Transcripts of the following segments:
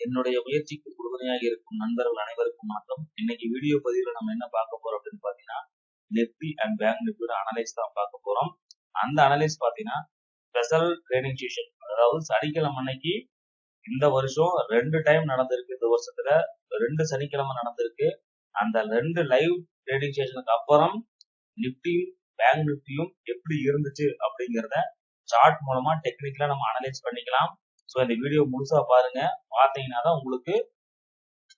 என்னுடைய முயற்சிக்கு உறுதுணையாக இருக்கும் நண்பர்கள் அனைவருக்கும் வணக்கம். இன்னைக்கு வீடியோ பதிவில் நம்ம என்ன பார்க்க போறோம் அப்படின்னு பாத்தீங்கன்னா, நிப்டி அண்ட் பேங்க் நிப்டியோட அனலைஸ் தான் பார்க்க போறோம். அந்த அனலைஸ் பாத்தீங்கன்னா ஸ்பெஷல் ட்ரேடிங் செஷன், அதாவது சனிக்கிழமை அன்னைக்கு இந்த வருஷம் 2 டைம் நடந்திருக்கு. இந்த வருஷத்துல 2 சனிக்கிழமை நடந்திருக்கு. அந்த 2 லைவ் ட்ரேடிங் செஷனுக்கு அப்புறம் நிப்டியும் பேங்க் நிப்டியும் எப்படி இருந்துச்சு அப்படிங்கிறத சார்ட் மூலமா டெக்னிக்கலா நம்ம அனலைஸ் பண்ணிக்கலாம். ஸோ இந்த வீடியோ முழுசா பாருங்க. பார்த்தீங்கன்னா தான் உங்களுக்கு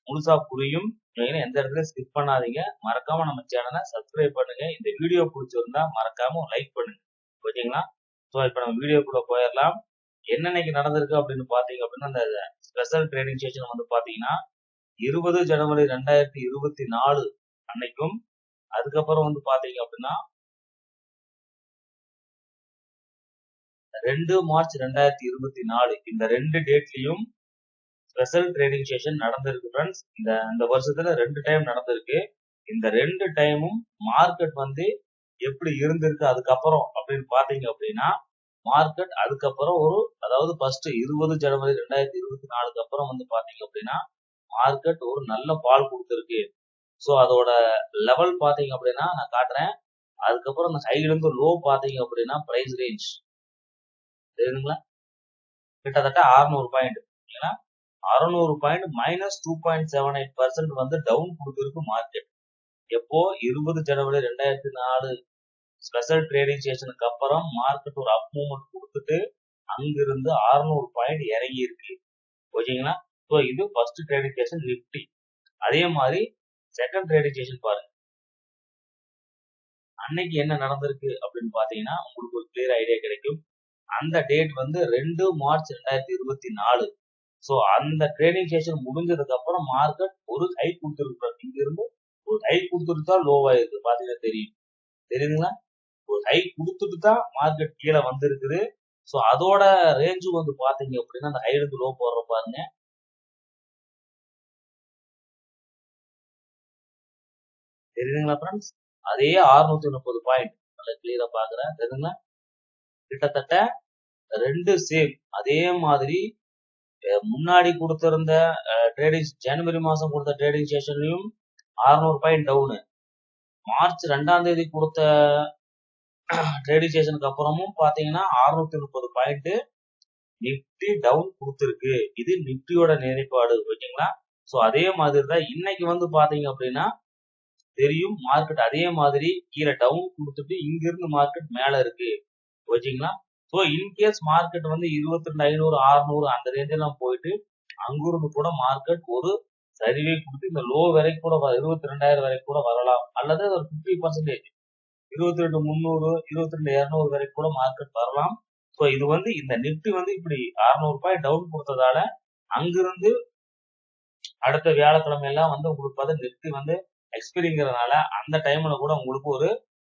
முழுசா புரியும். எந்த இடத்துல ஸ்கிப் பண்ணாதீங்க. மறக்காம நம்ம சேனலை சப்ஸ்கிரைப் பண்ணுங்க. இந்த வீடியோ பிடிச்சிருந்தா மறக்காம லைக் பண்ணுங்க. ஓகேங்களா? ஸோ இப்போ நம்ம வீடியோக்குள்ள போயிடலாம். என்னன்னைக்கு நடந்திருக்கு அப்படின்னு பாத்தீங்க அப்படின்னா, அந்த ஸ்பெஷல் ட்ரேடிங் செஷன் வந்து பாத்தீங்கன்னா 20 ஜனவரி 2024 அன்னைக்கும், அதுக்கப்புறம் வந்து பாத்தீங்க அப்படின்னா 2 மார்ச் 2024 இந்த 2 டேட்லயும் ஸ்பெஷல் ட்ரேடிங் செஷன் நடந்திருக்கு ஃப்ரெண்ட்ஸ். இந்த வருஷத்துல 2 டைம் நடந்திருக்கு. இந்த 2 டைமும் மார்க்கெட் வந்து எப்படி இருந்திருக்கு அதுக்கப்புறம் அப்படின்னு பாத்தீங்க அப்படின்னா, மார்க்கெட் அதுக்கப்புறம் அதாவது ஃபர்ஸ்ட் 20 ஜனவரி 2024 அப்புறம் வந்து பாத்தீங்க அப்படின்னா மார்க்கெட் ஒரு நல்ல பால் கொடுத்திருக்கு. ஸோ அதோட லெவல் பாத்தீங்க அப்படின்னா நான் காட்டுறேன். அதுக்கப்புறம் அந்த ஹைல இருந்து லோ பாத்தீங்க அப்படின்னா பிரைஸ் ரேஞ்ச் தெரியுதுங்களா, கிட்டத்தட்ட 600 பாயிண்ட். ஏன்னா 600 பாயிண்ட் -2.78% வந்து டவுன் கொடுத்திருக்கு மார்க்கெட். எப்போ 20 ஜனவரி 2004 ஸ்பெஷல் ட்ரேடிங் செஷனுக்கு அப்புறம் மார்க்கெட் ஒரு அப் மூவ்மெண்ட் கொடுத்துட்டு அங்கிருந்து 600 பாயிண்ட் இறங்கி இருக்கு. ஓகேங்களா? ஸோ இது ஃபர்ஸ்ட் ட்ரேடிங் செஷன் நிப்டி. அதே மாதிரி செகண்ட் ட்ரேடிங் செஷன் பாருங்க. அன்னைக்கு என்ன நடந்திருக்கு அப்படின்னு பாத்தீங்கன்னா உங்களுக்கு ஒரு கிளியர் ஐடியா கிடைக்கும். அந்த டேட் வந்து 2 மார்ச் 2024. ஸோ அந்த ட்ரேடிங் செஷன் முடிஞ்சதுக்கு அப்புறம் மார்க்கெட் ஒரு ஹை கொடுத்துருக்கு. இங்க இருந்து ஒரு ஹை கொடுத்துட்டு தான் லோ ஆயிருக்கு. பாத்தீங்கன்னா தெரியுதுங்களா? ஒரு ஹை கொடுத்துட்டு தான் மார்க்கெட் கீழே வந்திருக்குது. ஸோ அதோட ரேஞ்சு வந்து பாத்தீங்க அப்படின்னா அந்த ஹை இருந்து லோ போடுற பாருங்க. தெரியுதுங்களா ஃப்ரெண்ட்ஸ்? அதே 630 பாயிண்ட் நல்லா கிளியரா பாக்குறேன். தெரியுதுங்களா? கிட்டத்தட்ட 2 சேம் அதே மாதிரி முன்னாடி கொடுத்திருந்த ட்ரேடிங் ஜனவரி மாசம் கொடுத்த ட்ரேடிங் செஷன்லயும் 600 பாயிண்ட் டவுனு. மார்ச் 2ஆம் தேதி கொடுத்த ட்ரேடிங் செஷனுக்கு அப்புறமும் பாத்தீங்கன்னா 630 பாயிண்ட் நிப்டி டவுன் கொடுத்திருக்கு. இது நிப்டியோட நிலைப்பாடு. ஓகேங்களா? சோ அதே மாதிரி தான் இன்னைக்கு வந்து பாத்தீங்க அப்படின்னா தெரியும், மார்க்கெட் அதே மாதிரி கீழே டவுன் கொடுத்துட்டு இங்க இருந்து மார்க்கெட் மேல இருக்கு. ஓகேங்களா? சோ இன்கேஸ் மார்க்கெட் வந்து 22,500 600 அந்த ரேஞ்செல்லாம் போயிட்டு அங்கிருந்து கூட மார்க்கெட் ஒரு சரிவை கொடுத்து இந்த லோ வரைக்கும் கூட 22,000 வரைக்கும் கூட வரலாம். அல்லது ஒரு 50% 22,300 22,200 வரைக்கும் கூட மார்க்கெட் வரலாம். ஸோ இது வந்து இந்த நிப்டி வந்து இப்படி 600 பாயிண்ட் டவுன் கொடுத்ததால அங்கிருந்து அடுத்த வியாழக்கிழமை எல்லாம் வந்து உங்களுக்கு பார்த்து நிப்டி வந்து எக்ஸ்பீரிங்கிறதுனால அந்த டைம்ல கூட உங்களுக்கு ஒரு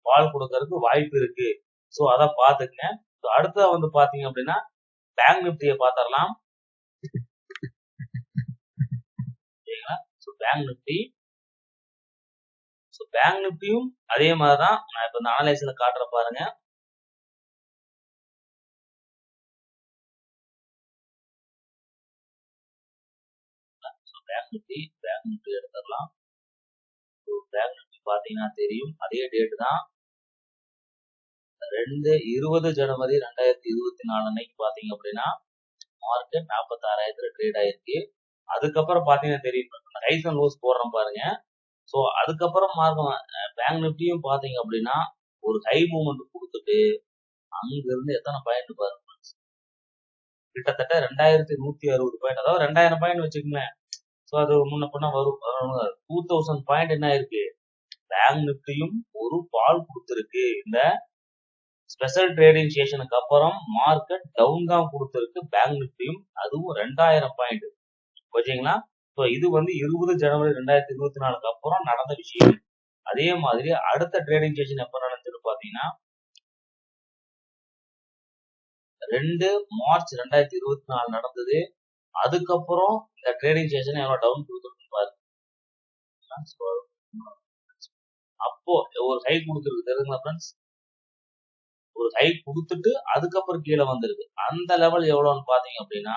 பால் கொடுக்கறதுக்கு வாய்ப்பு இருக்கு. ஸோ அதை பாத்துக்கங்க. அடுத்த வந்து பாத்தீங்க அப்படின்னா பேங்க் நிப்டியை பாத்திரலாம். சரிங்களா? So bank Nifty, so bank நிப்டியும் அதே மாதிரிதான் நான் இப்ப இந்த அனலைஸ்ல காட்டுற பாருங்க. பேங்க் நிப்டி எடுத்துடலாம். பேங்க் நிப்டி பாத்தீங்கன்னா தெரியும், அதே டேட் தான் 20 ஜனவரி 2024 அன்னைக்கு பாத்தீங்க அப்படின்னா மார்க்கெட் 46,000 ட்ரேட் ஆயிருக்கு. அதுக்கப்புறம் பாத்தீங்கன்னா தெரியும் ஹைஸ் அண்ட் லோஸ் போடுறோம் பாருங்க. சோ அதுக்கப்புறம் பேங்க் நிப்டியும் பாத்தீங்க அப்படின்னா ஒரு ஹை மூவ்மெண்ட் கொடுத்துட்டு அங்க இருந்து எத்தனை பாயிண்ட் பாருங்க, கிட்டத்தட்ட 2,160 பாயிண்ட், அதாவது 2,000 பாயிண்ட் வச்சுக்கோங்களேன். சோ அது முன்ன பின்ன வரும். 2,000 பாயிண்ட் என்ன இருக்கு, பேங்க் நிப்டியும் ஒரு பால் கொடுத்திருக்கு. இந்த ஸ்பெஷல் ட்ரேடிங் செஷனுக்கு அப்புறம் மார்க்கெட் டவுன் தான் கொடுத்திருக்கு பேங்க் நிப்டியும், அதுவும் 2,000 பாயிண்ட். ஓகேங்களா? ஸோ இது வந்து 20 ஜனவரி 2024 அப்புறம் நடந்த விஷயம். அதே மாதிரி அடுத்த ட்ரேடிங் செஷன் எப்ப நடந்துன்னு பாத்தீங்கன்னா 2 மார்ச் 2024 நடந்தது. அதுக்கப்புறம் இந்த ட்ரேடிங் செஷன் எவ்வளவு டவுன் கொடுத்துருக்கு பாருங்க. அப்போ ஒரு ஹை கொடுத்துருக்கு தெரியுங்களா ஃப்ரெண்ட்ஸ்? ஒரு ஹை கொடுத்துட்டு அதுக்கப்புறம் கீழே வந்திருக்கு. அந்த லெவல் எவ்வளவுன்னு பாத்தீங்க அப்படின்னா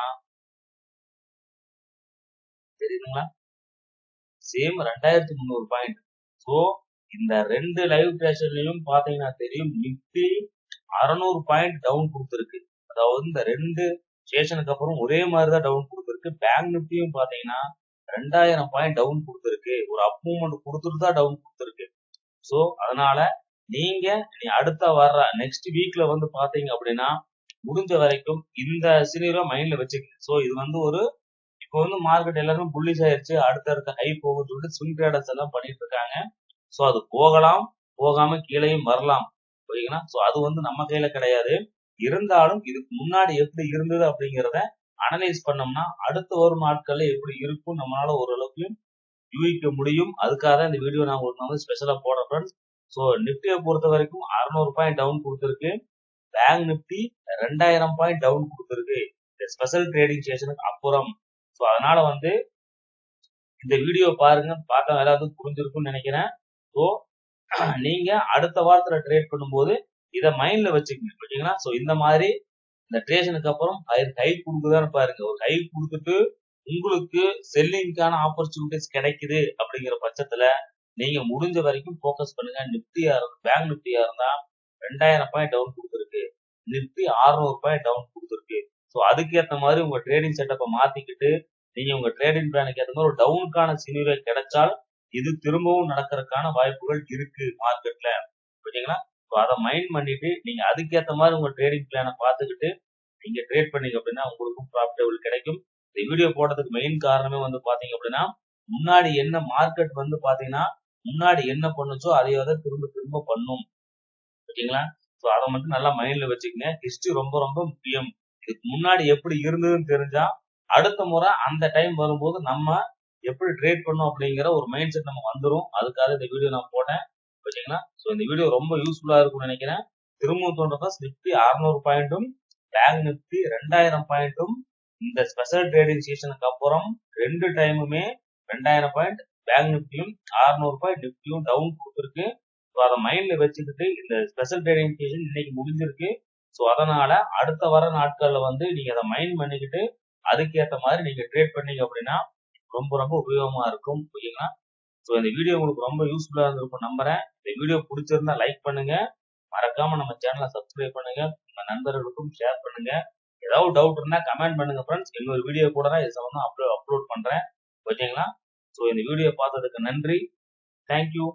தெரியுதுங்களா? Same 2300 point. ஸோ இந்த 2 லைவ் ட்ரேஷன்லயும் பாத்தீங்கன்னா தெரியும், நிப்டி 600 பாயிண்ட் டவுன் கொடுத்துருக்கு. அதாவது இந்த 2 ஸ்டேஷனுக்கு அப்புறம் ஒரே மாதிரி தான் டவுன் கொடுத்துருக்கு. பேங்க் நிப்டியும் பாத்தீங்கன்னா 2000 பாயிண்ட் டவுன் கொடுத்துருக்கு. ஒரு அப் மூவ்மெண்ட் கொடுத்துட்டு தான் டவுன் கொடுத்துருக்கு. ஸோ அதனால நீங்க அடுத்த வர்ற நெக்ஸ்ட் வீக்ல வந்து பாத்தீங்க அப்படின்னா முடிஞ்ச வரைக்கும் இந்த சினியரோ மைண்ட்ல வச்சுக்கங்க. ஸோ இது வந்து ஒரு இப்போ வந்து மார்க்கெட் எல்லாரும் புல்லிஷ் ஆயிருச்சு, அடுத்தடுத்த ஹை போகும்னு சொல்லிட்டு ஸ்விங் ட்ரேடர்ஸ் எல்லாம் பண்ணிட்டு இருக்காங்க. ஸோ அது போகலாம், போகாம கீழேயும் வரலாம். ஓகேங்களா? ஸோ அது வந்து நம்ம கையில கிடையாது. இருந்தாலும் இதுக்கு முன்னாடி எப்படி இருந்தது அப்படிங்கிறத அனலைஸ் பண்ணோம்னா அடுத்த வரும் நாட்கள்ல எப்படி இருக்கும் நம்மளால ஓரளவுக்கு யூகிக்க முடியும். அதுக்காக தான் இந்த வீடியோ நான் உங்களுக்கு வந்து ஸ்பெஷலா போடுறேன் ஃப்ரெண்ட்ஸ். ஸோ நிப்டியை பொறுத்த வரைக்கும் 600 பாயிண்ட் டவுன் கொடுத்துருக்கு. பேங்க் நிப்டி 2000 பாயிண்ட் டவுன் கொடுத்துருக்கு இந்த ஸ்பெஷல் ட்ரேடிங் செஷனுக்கு அப்புறம். ஸோ அதனால வந்து இந்த வீடியோ பாருங்க, பார்த்தா எல்லாத்துக்கும் புரிஞ்சிருக்கும்னு நினைக்கிறேன். ஸோ நீங்க அடுத்த வாரத்துல ட்ரேட் பண்ணும்போது இதை மைண்ட்ல வச்சுக்கோங்க. ஓகேங்களா? ஸோ இந்த மாதிரி இந்த ட்ரேஷனுக்கு அப்புறம் ஹை கொடுக்குதான்னு பாருங்க. ஒரு ஹை கொடுத்துட்டு உங்களுக்கு செல்லிங்கான ஆப்பர்ச்சுனிட்டிஸ் கிடைக்குது அப்படிங்கிற பட்சத்துல நீங்க முடிஞ்ச வரைக்கும் போக்கஸ் பண்ணுங்க. நிப்டியா இருந்தா, பேங்க் நிப்டியா இருந்தா 2000 பாயிண்ட் டவுன் கொடுத்துருக்கு, நிப்டி 600 பாயிண்ட் டவுன் கொடுத்துருக்கு. ஸோ அதுக்கேற்ற மாதிரி உங்க ட்ரேடிங் செட்டப்பை மாத்திக்கிட்டு நீங்க உங்க ட்ரேடிங் பிளானுக்கு ஏற்ற மாதிரி ஒரு டவுனுக்கான சினியரோ கிடைச்சால் இது திரும்பவும் நடக்கிறதுக்கான வாய்ப்புகள் இருக்கு மார்க்கெட்ல. ஓகேங்களா? ஸோ அதை மைண்ட் பண்ணிட்டு நீங்க அதுக்கேற்ற மாதிரி உங்க ட்ரேடிங் பிளானை பார்த்துக்கிட்டு நீங்க ட்ரேட் பண்ணீங்க அப்படின்னா உங்களுக்கும் ப்ராஃபிட்டபிள் கிடைக்கும். இந்த வீடியோ போடுறதுக்கு மெயின் காரணமே வந்து பாத்தீங்க அப்படின்னா முன்னாடி என்ன மார்க்கெட் வந்து பாத்தீங்கன்னா முன்னாடி என்ன பண்ணுச்சோ அதையே தான் திரும்ப திரும்ப பண்ணும். ஓகேங்களா? ஸோ அதை மட்டும் நல்லா மைண்ட்ல வச்சுக்கங்க. ஹிஸ்டரி ரொம்ப ரொம்ப முக்கியம். இதுக்கு முன்னாடி எப்படி இருந்ததுன்னு தெரிஞ்சா அடுத்த முறை அந்த டைம் வரும்போது நம்ம எப்படி ட்ரேட் பண்ணோம் அப்படிங்கிற ஒரு மைண்ட் செட் நம்ம வந்துடும். அதுக்காக இந்த வீடியோ நான் போட்டேன். ஓகேங்களா? ஸோ இந்த வீடியோ ரொம்ப யூஸ்ஃபுல்லா இருக்கும்னு நினைக்கிறேன். திரும்பவும் தோன்றப்ப நிப்டி 600 பாயிண்ட்டும் பேங்க் நிப்டி 2000 பாயிண்ட்டும் இந்த ஸ்பெஷல் ட்ரேடிங் சீசனுக்கு அப்புறம் 2 டைமுமே 2000 பாயிண்ட் பேங்க் நிப்டியும் 600 பாயிண்ட் நிப்டியும் டவுன் கொடுத்துருக்கு. ஸோ அதை மைண்ட்ல வச்சுக்கிட்டு இந்த ஸ்பெஷல் ட்ரேடிங் சீசன் இன்னைக்கு முடிஞ்சிருக்கு. ஸோ அதனால அடுத்த வர நாட்கள்ல வந்து நீங்க அதை மைண்ட் பண்ணிக்கிட்டு அதுக்கேற்ற மாதிரி நீங்க ட்ரேட் பண்ணீங்க அப்படின்னா ரொம்ப ரொம்ப உபயோகமா இருக்கும். ஓகேங்களா? ஸோ இந்த வீடியோ உங்களுக்கு ரொம்ப யூஸ்ஃபுல்லா இருந்திருக்கும் நம்புறேன். இந்த வீடியோ பிடிச்சிருந்தா லைக் பண்ணுங்க, மறக்காம நம்ம சேனலை சப்ஸ்கிரைப் பண்ணுங்க, உங்க நண்பர்களுக்கும் ஷேர் பண்ணுங்க. ஏதாவது டவுட் இருந்தா கமெண்ட் பண்ணுங்க ஃப்ரெண்ட்ஸ். இன்னொரு வீடியோ கூட நான் இது சம்பந்தமா அப்லோட் பண்றேன். ஓகேங்களா? ஸோ இந்த வீடியோ பார்த்ததுக்கு நன்றி. தேங்க்யூ.